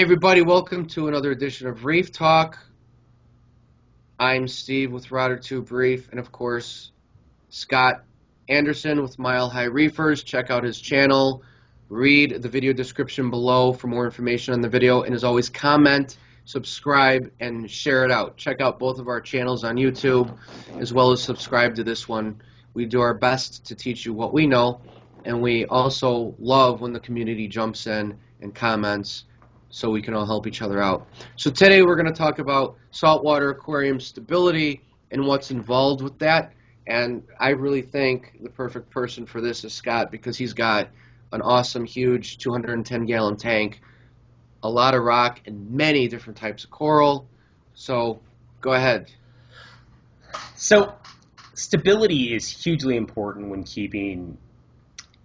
Hey everybody, welcome to another edition of Reef Talk. I'm Steve with Router Tube Reef, and of course, Scott Anderson with Mile High Reefers. Check out his channel. Read the video description below for more information on the video, and as always, comment, subscribe, and share it out. Check out both of our channels on YouTube, as well as subscribe to this one. We do our best to teach you what we know, and we also love when the community jumps in and comments so we can all help each other out. So today we're going to talk about saltwater aquarium stability and what's involved with that. And I really think the perfect person for this is Scott, because he's got an awesome, huge 210-gallon tank, a lot of rock, and many different types of coral. So go ahead. So stability is hugely important when keeping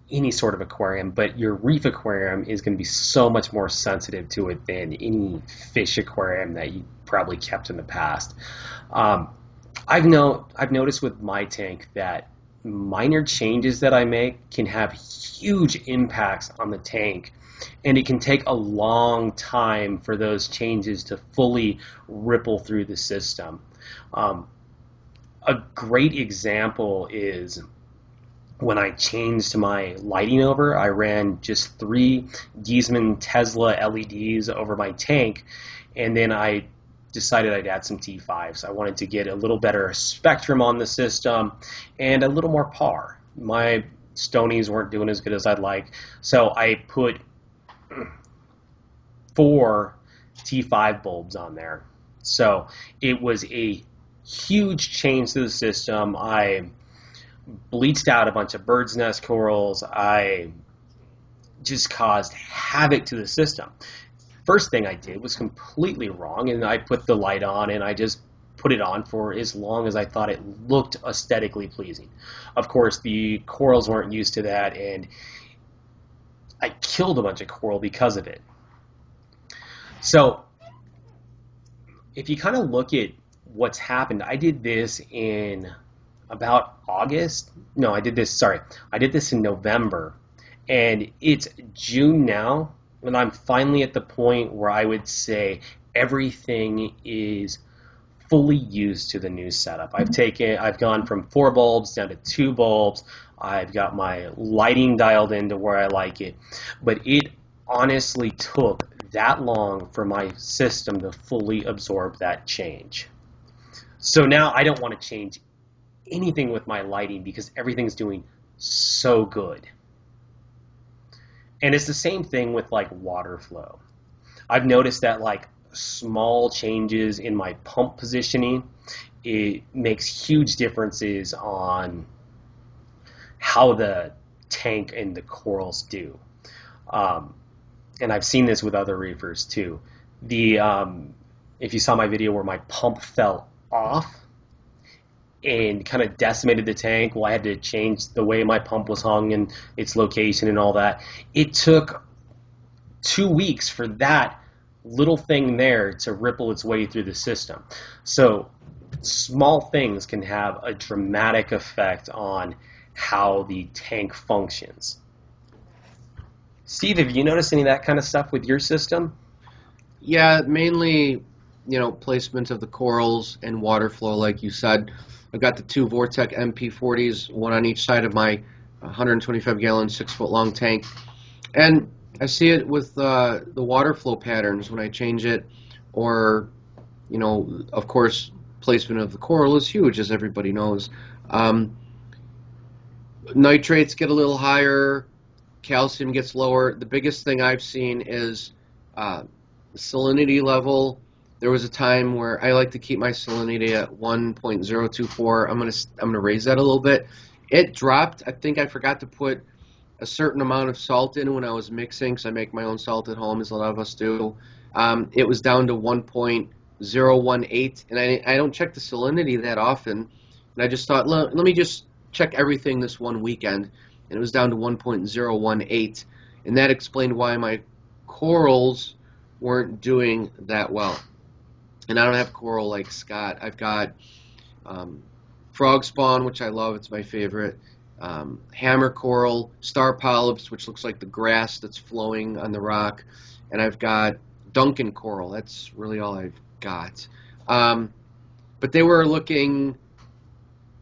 any sort of aquarium, but your reef aquarium is going to be so much more sensitive to it than any fish aquarium that you probably kept in the past. I've noticed with my tank that minor changes that I make can have huge impacts on the tank, and it can take a long time for those changes to fully ripple through the system. A great example is when I changed my lighting over. I ran just 3 Giesman Tesla LEDs over my tank, and then I decided I'd add some T5s. I wanted to get a little better spectrum on the system and a little more par. My Stonies weren't doing as good as I'd like, so I put 4 T5 bulbs on there. So it was a huge change to the system. I bleached out a bunch of bird's nest corals. I just caused havoc to the system. First thing I did was completely wrong, and I put the light on, and I just put it on for as long as I thought it looked aesthetically pleasing. Of course, the corals weren't used to that, and I killed a bunch of coral because of it. So if you kind of look at what's happened, I did this in about August. No, I did this in November, and it's June now, and I'm finally at the point where I would say everything is fully used to the new setup. I've gone from 4 bulbs down to 2 bulbs. I've got my lighting dialed into where I like it, but it honestly took that long for my system to fully absorb that change. So now I don't want to change anything with my lighting because everything's doing so good. And it's the same thing with like water flow. I've noticed that like small changes in my pump positioning, it makes huge differences on how the tank and the corals do. And I've seen this with other reefers too. If you saw my video where my pump fell off and kind of decimated the tank, well, I had to change the way my pump was hung and its location and all that. It took 2 weeks for that little thing there to ripple its way through the system. So small things can have a dramatic effect on how the tank functions. Steve, have you noticed any of that kind of stuff with your system? Yeah, mainly, placement of the corals and water flow, like you said. I've got the 2 Vortec MP40s, one on each side of my 125-gallon, 6-foot-long tank. And I see it with the water flow patterns when I change it, or, of course, placement of the coral is huge, as everybody knows. Nitrates get a little higher, calcium gets lower. The biggest thing I've seen is the salinity level. There was a time where I like to keep my salinity at 1.024. I'm gonna raise that a little bit. It dropped. I think I forgot to put a certain amount of salt in when I was mixing, because I make my own salt at home, as a lot of us do. It was down to 1.018, and I don't check the salinity that often. And I just thought, let me just check everything this one weekend, and it was down to 1.018, and that explained why my corals weren't doing that well. And I don't have coral like Scott. I've got frog spawn, which I love. It's my favorite. Hammer coral, star polyps, which looks like the grass that's flowing on the rock. And I've got Duncan coral. That's really all I've got. But they were looking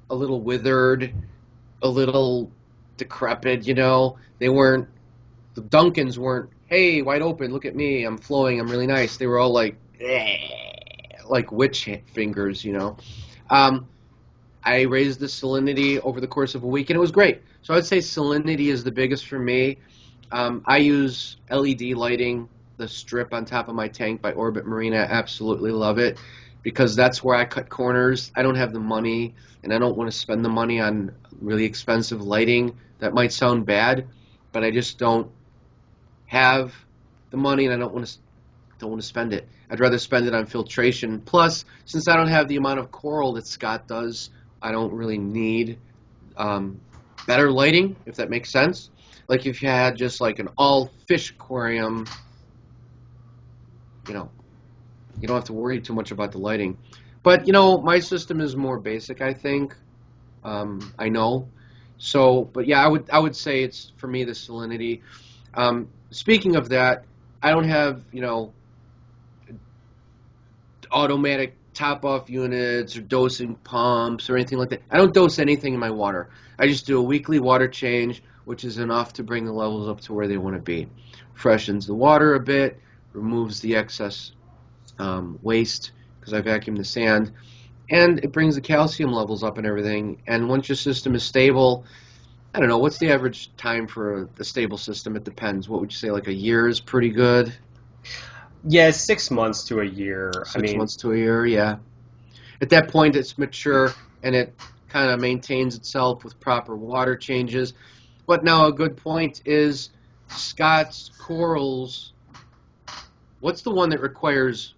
a little withered, a little decrepit, you know. They weren't, the Duncans weren't, hey, wide open, look at me, I'm flowing, I'm really nice. They were all like, eh, like witch fingers, you know. Um, I raised the salinity over the course of a week, and it was great. So I'd say salinity is the biggest for me. I use LED lighting, the strip on top of my tank by Orbit Marine. I absolutely love it because that's where I cut corners. I don't have the money, and I don't want to spend the money on really expensive lighting. That might sound bad, but I just don't have the money, and I don't want to spend it. I'd rather spend it on filtration. Plus, since I don't have the amount of coral that Scott does, I don't really need better lighting, if that makes sense. Like if you had just like an all fish aquarium, you know, you don't have to worry too much about the lighting. But you know, my system is more basic, I think. I know. So, but yeah, I would say it's for me the salinity. Speaking of that, I don't have, you know, automatic top off units or dosing pumps or anything like that. I don't dose anything in my water. I just do a weekly water change, which is enough to bring the levels up to where they want to be. Freshens the water a bit, removes the excess waste because I vacuum the sand, and it brings the calcium levels up and everything. And once your system is stable, I don't know, what's the average time for a stable system? It depends. What would you say, like a year is pretty good? Yeah, 6 months to a year. I 6 months mean, to a year, yeah. At that point, it's mature and it kind of maintains itself with proper water changes. But now a good point is Scott's corals. What's the one that requires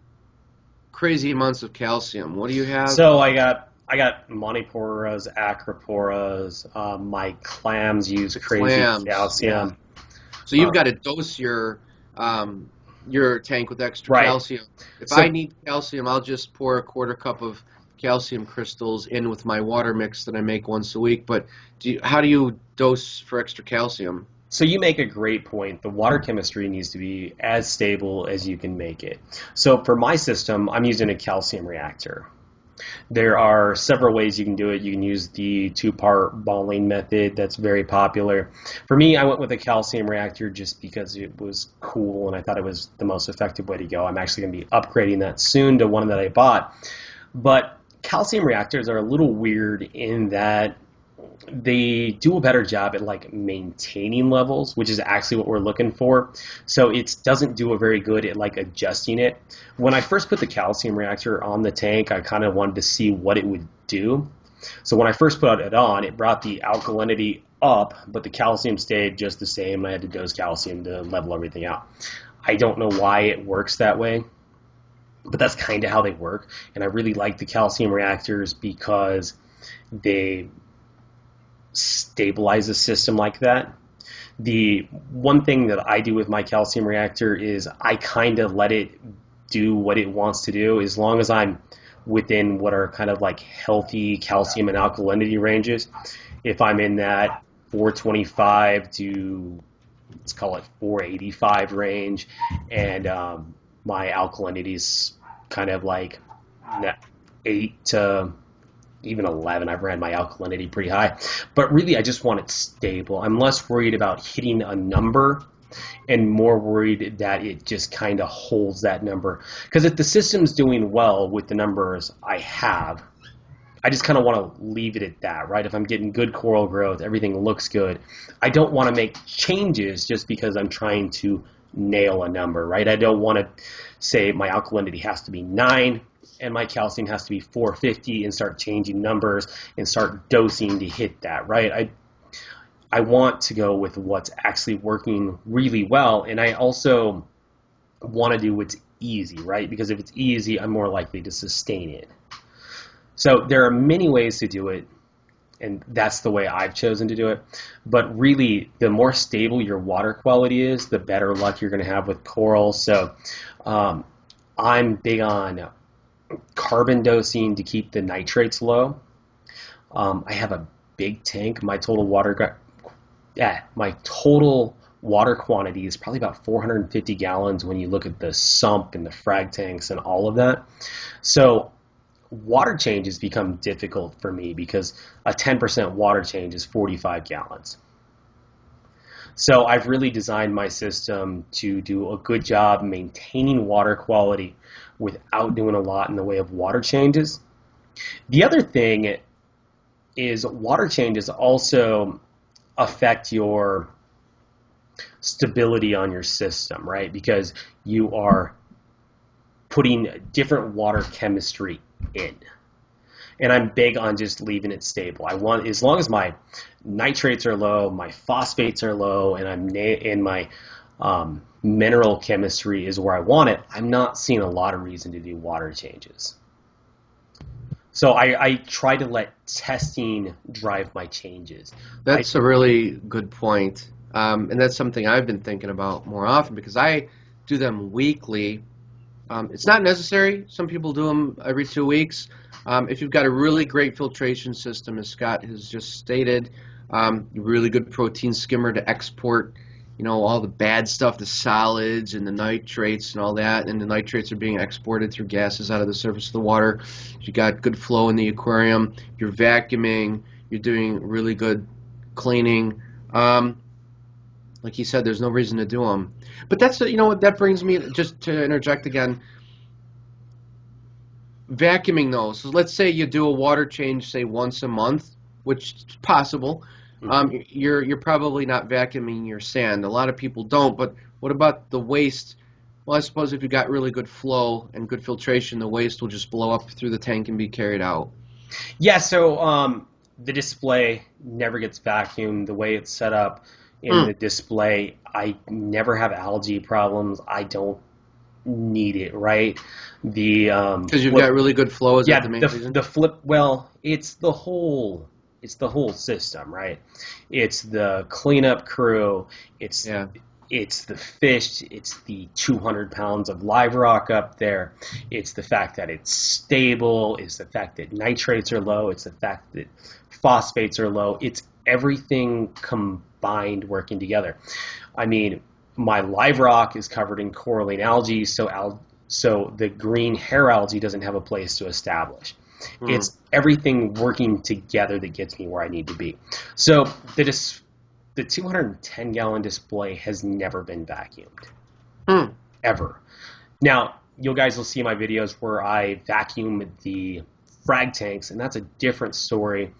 crazy amounts of calcium? What do you have? so I got Montiporas, Acroporas. My clams use The crazy clams, yeah. calcium. So you've Uh, got to dose your tank with extra right. calcium. If I So need calcium, I'll just pour a quarter cup of calcium crystals in with my water mix that I make once a week. But how do you dose for extra calcium? So you make a great point. The water chemistry needs to be as stable as you can make it. So for my system, I'm using a calcium reactor. There are several ways you can do it. You can use the two-part balling method that's very popular. For me, I went with a calcium reactor just because it was cool and I thought it was the most effective way to go. I'm actually going to be upgrading that soon to one that I bought. But calcium reactors are a little weird in that they do a better job at like maintaining levels, which is actually what we're looking for. So it doesn't do a very good at like adjusting it. When I first put the calcium reactor on the tank, I kind of wanted to see what it would do. So when I first put it on, it brought the alkalinity up, but the calcium stayed just the same. I had to dose calcium to level everything out. I don't know why it works that way, but that's kind of how they work. And I really like the calcium reactors because they stabilize a system like that. The one thing that I do with my calcium reactor is I kind of let it do what it wants to do as long as I'm within what are kind of like healthy calcium and alkalinity ranges. If I'm in that 425 to let's call it 485 range, and my alkalinity is kind of like 8 to even 11. I've ran my alkalinity pretty high. But really, I just want it stable. I'm less worried about hitting a number and more worried that it just kind of holds that number. Because if the system's doing well with the numbers I have, I just kind of want to leave it at that, right? If I'm getting good coral growth, everything looks good. I don't want to make changes just because I'm trying to nail a number, right? I don't want to say my alkalinity has to be 9 and my calcium has to be 450 and start changing numbers and start dosing to hit that, right? I want to go with what's actually working really well, and I also want to do what's easy, right? Because if it's easy, I'm more likely to sustain it. So there are many ways to do it, and that's the way I've chosen to do it. But really, the more stable your water quality is, the better luck you're going to have with coral. So I'm big on carbon dosing to keep the nitrates low. I have a big tank. My total water quantity is probably about 450 gallons when you look at the sump and the frag tanks and all of that. So water changes become difficult for me because a 10% water change is 45 gallons. So I've really designed my system to do a good job maintaining water quality without doing a lot in the way of water changes. The other thing is water changes also affect your stability on your system, right? Because you are putting different water chemistry in. And I'm big on just leaving it stable. I want, as long as my nitrates are low, my phosphates are low, and my mineral chemistry is where I want it, I'm not seeing a lot of reason to do water changes. So I try to let testing drive my changes. That's a really good point. And that's something I've been thinking about more often because I do them weekly. It's not necessary. Some people do them every 2 weeks. If you've got a really great filtration system, as Scott has just stated, really good protein skimmer to export, all the bad stuff, the solids and the nitrates and all that, and the nitrates are being exported through gases out of the surface of the water. You got good flow in the aquarium. You're vacuuming. You're doing really good cleaning. Like he said, there's no reason to do them. But that's, what that brings me, just to interject again, vacuuming those. So let's say you do a water change, say once a month, which is possible. You're probably not vacuuming your sand. A lot of people don't, but what about the waste? Well, I suppose if you got really good flow and good filtration, the waste will just blow up through the tank and be carried out. Yeah, so the display never gets vacuumed. The way it's set up in the display, I never have algae problems. I don't need it, right? Because you've got really good flow. Is that the main reason? The flip. Well, it's the whole system, right? It's the cleanup crew. It's the fish. It's the 200 pounds of live rock up there. It's the fact that it's stable. It's the fact that nitrates are low. It's the fact that phosphates are low. It's everything combined working together. I mean, my live rock is covered in coralline algae, so the green hair algae doesn't have a place to establish. It's everything working together that gets me where I need to be. So the 210 gallon display has never been vacuumed, ever. Now, you guys will see my videos where I vacuum the frag tanks, and that's a different story.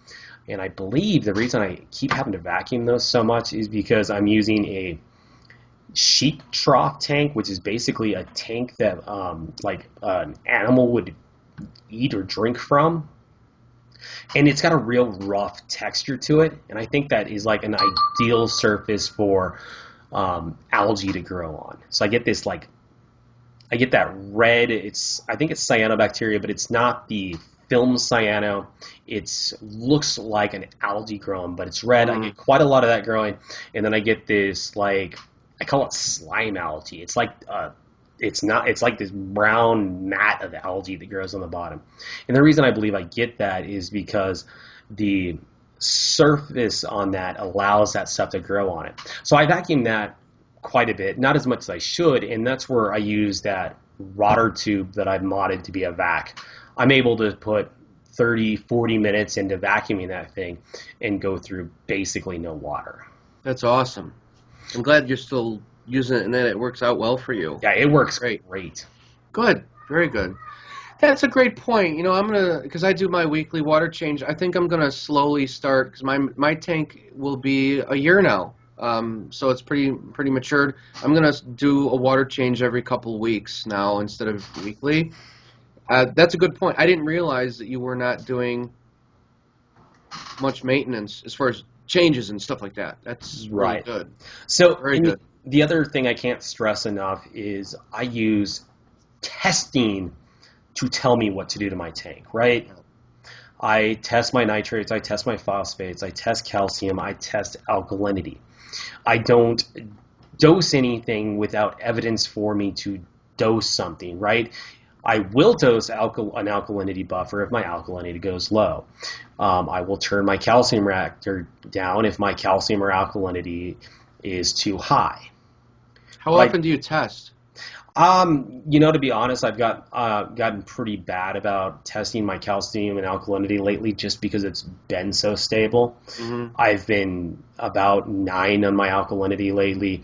And I believe the reason I keep having to vacuum those so much is because I'm using a sheep trough tank, which is basically a tank that like an animal would eat or drink from. And it's got a real rough texture to it. And I think that is like an ideal surface for algae to grow on. So I get this I get that red, I think it's cyanobacteria, but it's not the film cyano. It looks like an algae growing, but it's red. I get quite a lot of that growing. And then I get this, I call it slime algae. It's like it's like this brown mat of algae that grows on the bottom. And the reason I believe I get that is because the surface on that allows that stuff to grow on it. So I vacuum that quite a bit, not as much as I should, and that's where I use that rotor tube that I've modded to be a vac. I'm able to put 30, 40 minutes into vacuuming that thing and go through basically no water. That's awesome. I'm glad you're still using it and that it works out well for you. Yeah, it works great. Good, very good. That's a great point. Because I do my weekly water change, I think I'm gonna slowly start, because my tank will be a year now, so it's pretty matured. I'm gonna do a water change every couple of weeks now instead of weekly. That's a good point. I didn't realize that you were not doing much maintenance as far as changes and stuff like that. That's really good. So very good. The other thing I can't stress enough is I use testing to tell me what to do to my tank, right? I test my nitrates, I test my phosphates, I test calcium, I test alkalinity. I don't dose anything without evidence for me to dose something, right? I will dose an alkalinity buffer if my alkalinity goes low. I will turn my calcium reactor down if my calcium or alkalinity is too high. How often do you test? To be honest, I've gotten pretty bad about testing my calcium and alkalinity lately just because it's been so stable. Hmm. I've been about 9 on my alkalinity lately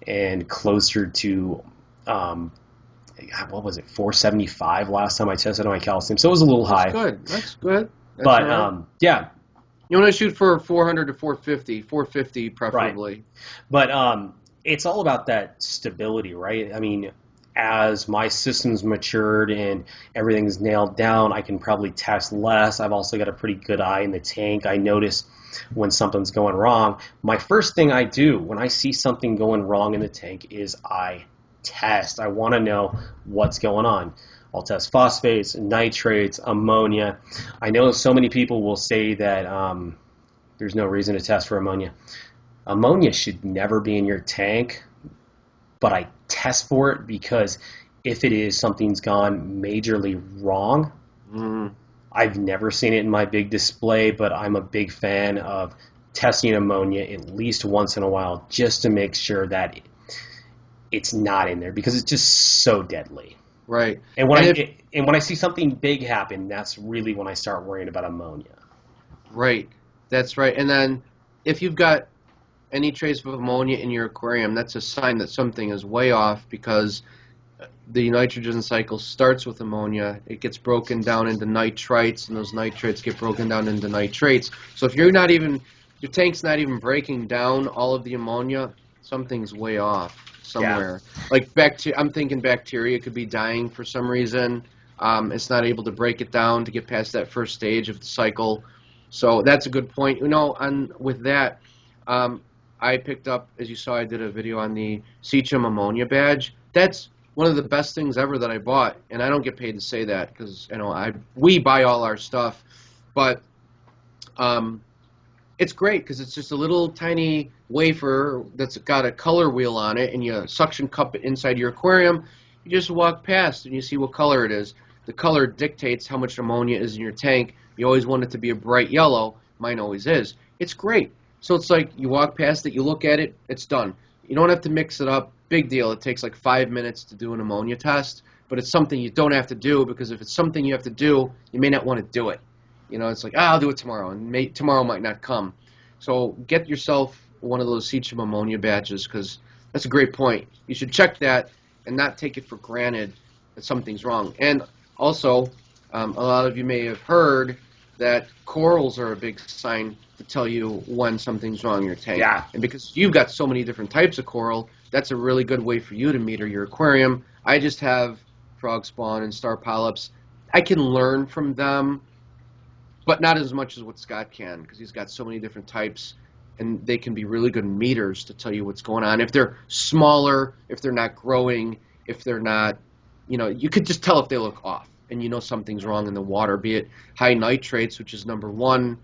and closer to, what was it, 475 last time I tested on my calcium. So it was a little That's high. good. That's good. That's all But right. yeah, You want to shoot for 400 to 450, 450 right. preferably. But it's all about that stability, right? I mean, as my system's matured and everything's nailed down, I can probably test less. I've also got a pretty good eye in the tank. I notice when something's going wrong. My first thing I do when I see something going wrong in the tank is I test. I want to know what's going on. I'll test phosphates, nitrates, ammonia. I know so many people will say that there's no reason to test for ammonia. Ammonia should never be in your tank, but I test for it because if it is, something's gone majorly wrong. Mm, I've never seen it in my big display, but I'm a big fan of testing ammonia at least once in a while just to make sure that it's not in there because it's just so deadly. right. And when And if when I see something big happen, that's really when I start worrying about ammonia. right, that's right. And then if you've got any trace of ammonia in your aquarium, that's a sign that something is way off because the nitrogen cycle starts with ammonia. It gets broken down into nitrites, and those nitrates get broken down into nitrates. So if your tank's not even breaking down all of the ammonia, something's way off Yeah. somewhere. Like I'm thinking bacteria could be dying for some reason. It's not able to break it down to get past that first stage of the cycle. So that's a good point. With that, um, I picked up, as you saw, I did a video on the Seachum ammonia badge. That's one of the best things ever that I bought, and I don't get paid to say that because we buy all our stuff, but um, it's great because it's just a little tiny wafer that's got a color wheel on it, and you suction cup it inside your aquarium. You just walk past and you see what color it is. The color dictates how much ammonia is in your tank. You always want it to be a bright yellow. Mine always is. It's great. So it's like you walk past it, you look at it, it's done. You don't have to mix it up. Big deal. It takes like 5 minutes to do an ammonia test, but it's something you don't have to do because if it's something you have to do, you may not want to do it. It's like, I'll do it tomorrow, and tomorrow might not come. So get yourself one of those Seachum ammonia badges because that's a great point. You should check that and not take it for granted that something's wrong. And also, a lot of you may have heard that corals are a big sign to tell you when something's wrong in your tank. Yeah. And because you've got so many different types of coral, that's a really good way for you to meter your aquarium. I just have frog spawn and star polyps. I can learn from them, but not as much as what Scott can because he's got so many different types, and they can be really good meters to tell you what's going on. If they're smaller, if they're not growing, if they're not, you could just tell if they look off, and you know something's wrong in the water, be it high nitrates, which is number one,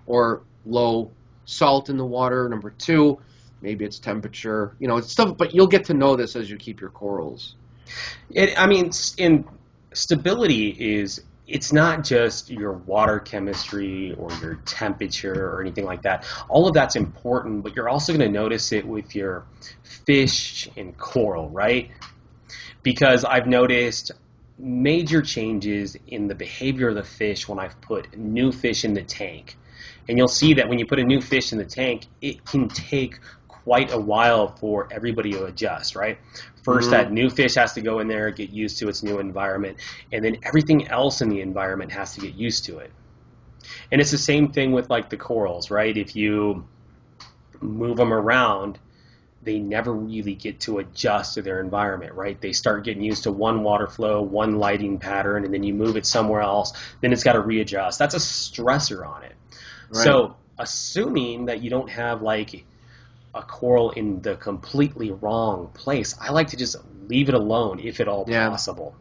or low salt in the water, number two. Maybe it's temperature, it's stuff, but you'll get to know this as you keep your corals. I mean, in stability it's not just your water chemistry or your temperature or anything like that. All of that's important, but you're also going to notice it with your fish and coral, right? Because I've noticed major changes in the behavior of the fish when I've put new fish in the tank. And you'll see that when you put a new fish in the tank, it can take quite a while for everybody to adjust, right? First, Mm-hmm. that new fish has to go in there, get used to its new environment, and then everything else in the environment has to get used to it. And it's the same thing with like the corals, right? If you move them around, they never really get to adjust to their environment, right? They start getting used to one water flow, one lighting pattern, and then you move it somewhere else, then it's got to readjust. That's a stressor on it. Right. So assuming that you don't have like a coral in the completely wrong place, I like to just leave it alone if at all Yeah. possible.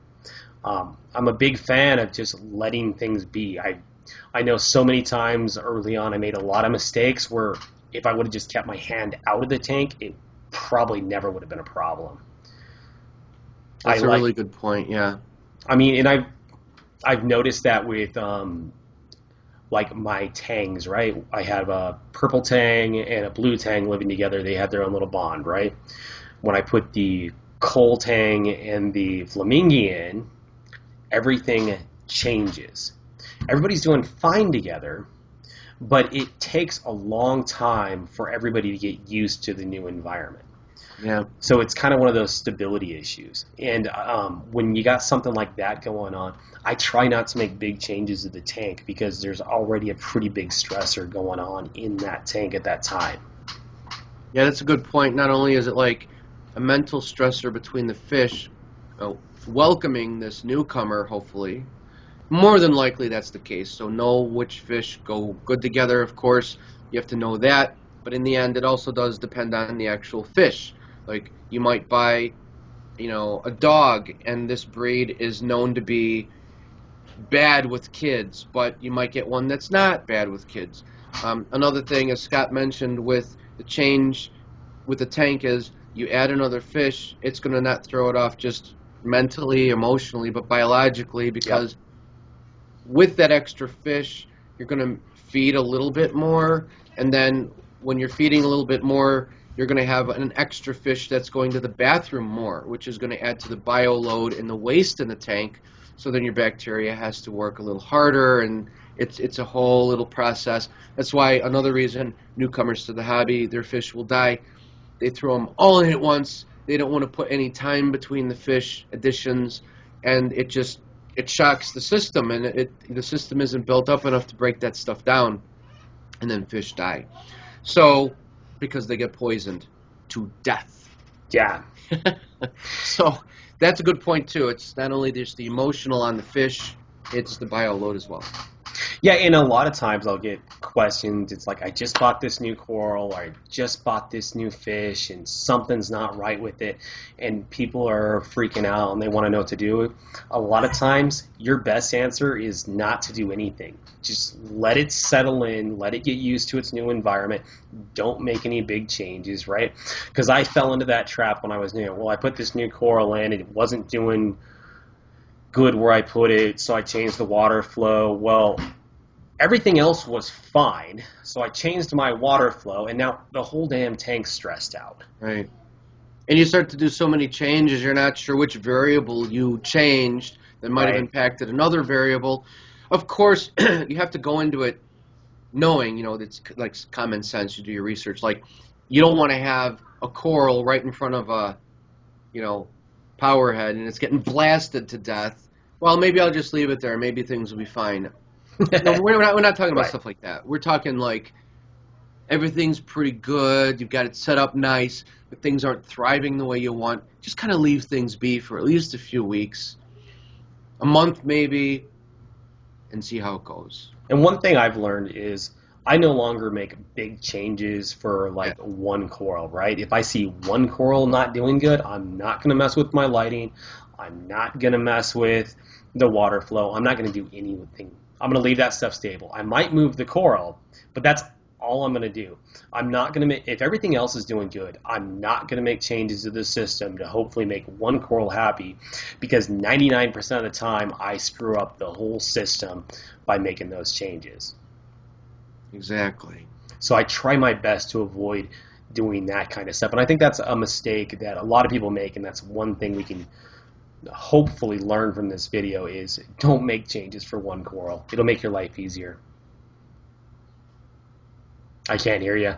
I'm a big fan of just letting things be. I know so many times early on I made a lot of mistakes where if I would have just kept my hand out of the tank, it probably never would have been a problem. That's a really good point. Yeah. I mean, and I've noticed that with like my tangs, right? I have a purple tang and a blue tang living together. They have their own little bond, right? When I put the coal tang and the flamingi in, everything changes. Everybody's doing fine together, but it takes a long time for everybody to get used to the new environment. Yeah. So it's kind of one of those stability issues. And when you got something like that going on, I try not to make big changes to the tank because there's already a pretty big stressor going on in that tank at that time. Yeah, that's a good point. Not only is it like a mental stressor between the fish welcoming this newcomer, hopefully. More than likely that's the case. So know which fish go good together, of course. You have to know that. But in the end, it also does depend on the actual fish. Like, you might buy, a dog, and this breed is known to be bad with kids, but you might get one that's not bad with kids. Another thing, as Scott mentioned, with the change with the tank is you add another fish, it's going to not throw it off just mentally, emotionally, but biologically, because with that extra fish, you're going to feed a little bit more, and then when you're feeding a little bit more, you're going to have an extra fish that's going to the bathroom more, which is going to add to the bio load and the waste in the tank. So then your bacteria has to work a little harder, and it's a whole little process. That's why another reason newcomers to the hobby, their fish will die. They throw them all in at once. They don't want to put any time between the fish additions, and it shocks the system, and the system isn't built up enough to break that stuff down, and then fish die. So, because they get poisoned to death. Yeah. So that's a good point too. It's not only just the emotional on the fish, it's the bio load as well. Yeah, and a lot of times I'll get questions. It's like, I just bought this new coral, or I just bought this new fish, and something's not right with it. And people are freaking out and they want to know what to do. A lot of times, your best answer is not to do anything. Just let it settle in, let it get used to its new environment. Don't make any big changes, right? Because I fell into that trap when I was new. Well, I put this new coral in, and it wasn't doing good where I put it, so I changed the water flow. Well, everything else was fine, so I changed my water flow, and now the whole damn tank's stressed out. Right. And you start to do so many changes, you're not sure which variable you changed that might have Right. impacted another variable. Of course, you have to go into it knowing, it's like common sense. You do your research. Like, you don't want to have a coral right in front of a, power head, and it's getting blasted to death. Well, maybe I'll just leave it there. Maybe things will be fine. No, we're not talking about Right. stuff like that. We're talking like everything's pretty good. You've got it set up nice, but things aren't thriving the way you want. Just kind of leave things be for at least a few weeks, a month maybe, and see how it goes. And one thing I've learned is I no longer make big changes for like Yeah. one coral, right? If I see one coral not doing good, I'm not going to mess with my lighting. I'm not going to mess with the water flow. I'm not going to do anything. I'm going to leave that stuff stable. I might move the coral, but that's all I'm going to do. I'm not going to make, if everything else is doing good, I'm not going to make changes to the system to hopefully make one coral happy, because 99% of the time I screw up the whole system by making those changes. Exactly. So I try my best to avoid doing that kind of stuff. And I think that's a mistake that a lot of people make, and that's one thing we can hopefully learn from this video is don't make changes for one coral. It'll make your life easier. I can't hear you.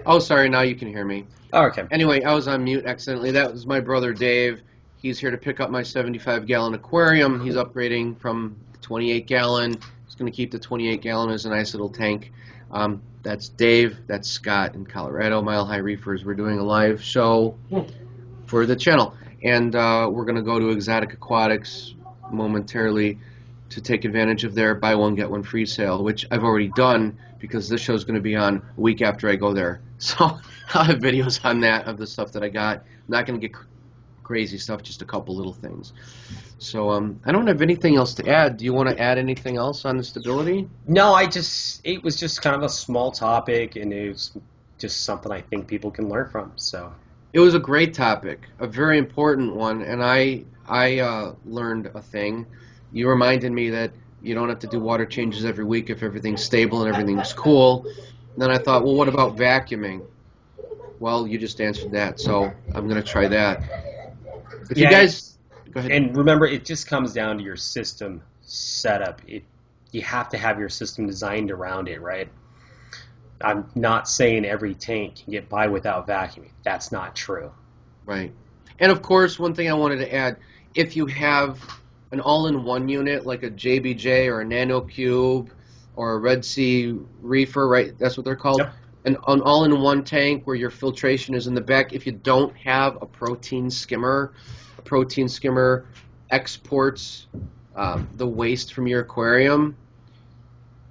Oh, sorry, now you can hear me. Oh, okay. Anyway, I was on mute accidentally. That was my brother Dave. He's here to pick up my 75-gallon aquarium. He's upgrading from the 28-gallon. He's going to keep the 28-gallon as a nice little tank. That's Dave. That's Scott in Colorado, Mile High Reefers. We're doing a live show for the channel. And we're going to go to Exotic Aquatics momentarily to take advantage of their buy one, get one free sale, which I've already done because this show is going to be on a week after I go there. So I'll have videos on that, of the stuff that I got. I'm not going to get crazy stuff, just a couple little things. So I don't have anything else to add. Do you want to add anything else on the stability? No, it was just kind of a small topic, and it was just something I think people can learn from. So It was a great topic, a very important one, and I learned a thing. You reminded me that You don't have to do water changes every week if everything's stable and everything's cool. And then I thought, well, what about vacuuming? Well, you just answered that, so I'm going to try that. If you Yeah, guys, go ahead. and remember, it just comes down to your system setup. You have to have your system designed around it, right? I'm not saying every tank can get by without vacuuming. That's not true. Right. And of course, one thing I wanted to add, if you have an all-in-one unit like a JBJ or a NanoCube or a Red Sea Reefer, right? That's what they're called. Yep. An all-in-one tank where your filtration is in the back. If you don't have a protein skimmer exports the waste from your aquarium,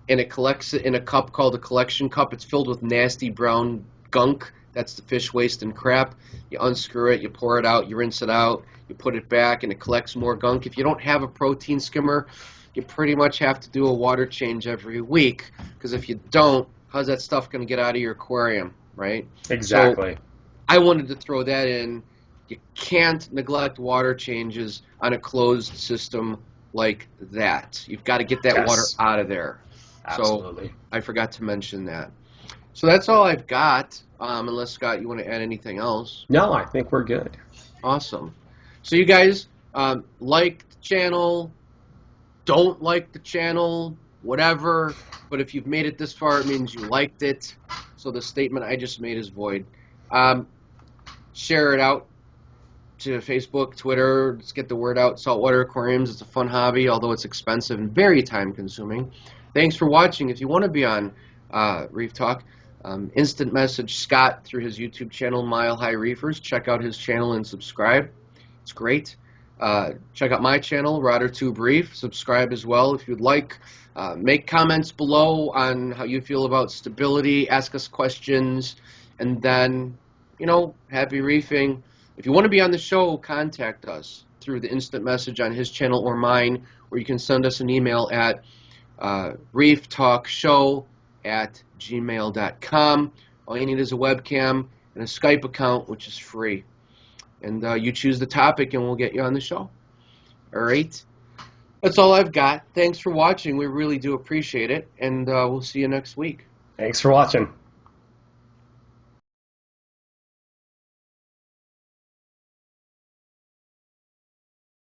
and it collects it in a cup called a collection cup. It's filled with nasty brown gunk. That's the fish waste and crap. You unscrew it, you pour it out, you rinse it out, you put it back, and it collects more gunk. If you don't have a protein skimmer, you pretty much have to do a water change every week, because if you don't, how's that stuff going to get out of your aquarium, right? Exactly. So I wanted to throw that in. You can't neglect water changes on a closed system like that. You've got to get that water Yes. out of there. So Absolutely. I forgot to mention that. So that's all I've got. Unless, Scott, you want to add anything else? No, I think we're good. Awesome. So you guys like the channel, don't like the channel, whatever. But if you've made it this far, it means you liked it. So the statement I just made is void. Share it out to Facebook, Twitter. Let's get the word out. Saltwater aquariums. It's a fun hobby, although it's expensive and very time consuming. Thanks for watching. If you want to be on Reef Talk, instant message Scott through his YouTube channel, Mile High Reefers. Check out his channel and subscribe. It's great. Check out my channel, RoderTube Reef. Subscribe as well if you'd like. Make comments below on how you feel about stability. Ask us questions. And then, happy reefing. If you want to be on the show, contact us through the instant message on his channel or mine, or you can send us an email at reeftalkshow@gmail.com. All you need is a webcam and a Skype account, which is free. And you choose the topic, and we'll get you on the show. All right? That's all I've got. Thanks for watching. We really do appreciate it, and we'll see you next week. Thanks for watching.